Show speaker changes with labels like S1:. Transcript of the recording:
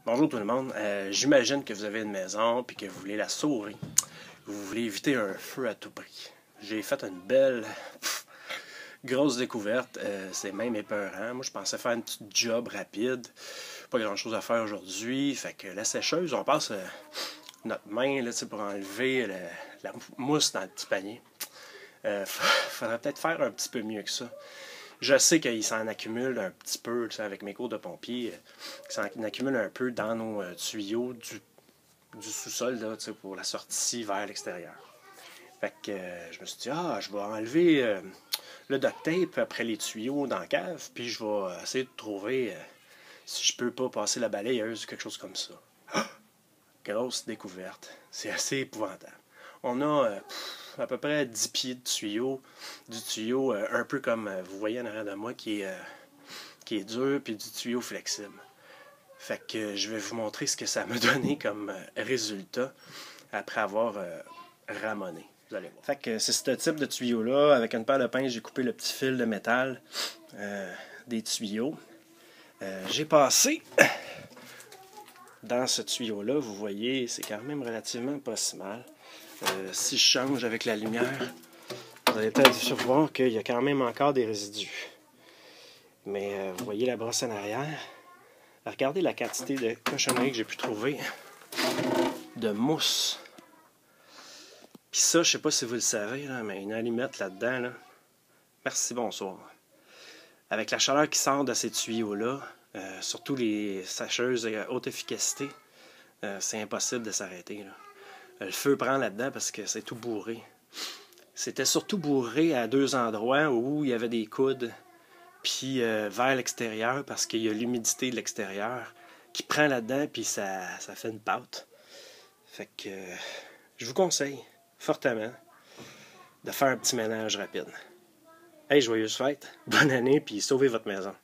S1: Bonjour tout le monde, j'imagine que vous avez une maison et que vous voulez la sauver. Vous voulez éviter un feu à tout prix. J'ai fait une belle, grosse découverte, c'est même épeurant. Moi je pensais faire une petite job rapide, pas grand chose à faire aujourd'hui. Fait que la sécheuse, on passe notre main là, pour enlever la mousse dans le petit panier. Faudrait peut-être faire un petit peu mieux que ça. Je sais qu'il s'en accumule un petit peu, avec mes cours de pompier, qu'il s'en accumule un peu dans nos tuyaux du sous-sol là, pour la sortie vers l'extérieur. Fait que je me suis dit, je vais enlever le duct tape après les tuyaux dans la cave, puis je vais essayer de trouver si je peux pas passer la balayeuse ou quelque chose comme ça. Grosse découverte. C'est assez épouvantable. On a à peu près 10 pieds de tuyau, du tuyau un peu comme vous voyez en arrière de moi qui est dur, puis du tuyau flexible. Fait que je vais vous montrer ce que ça m'a donné comme résultat après avoir ramoné. Vous allez voir. Fait que c'est ce type de tuyau-là. Avec une paire de pinces, j'ai coupé le petit fil de métal des tuyaux. J'ai passé dans ce tuyau-là, vous voyez, c'est quand même relativement pas si mal. Si je change avec la lumière, vous allez peut-être voir qu'il y a quand même encore des résidus. Mais vous voyez la brosse en arrière. Regardez la quantité de cochonneries que j'ai pu trouver de mousse. Puis ça, je sais pas si vous le savez, là, mais une allumette là-dedans, là. Merci, bonsoir. Avec la chaleur qui sort de ces tuyaux-là, surtout les sacheuses à haute efficacité, c'est impossible de s'arrêter. Le feu prend là-dedans parce que c'est tout bourré. C'était surtout bourré à deux endroits où il y avait des coudes, puis vers l'extérieur parce qu'il y a l'humidité de l'extérieur qui prend là-dedans, puis ça fait une pâte. Fait que je vous conseille fortement de faire un petit ménage rapide. Hey, joyeuse fête, bonne année, puis sauvez votre maison.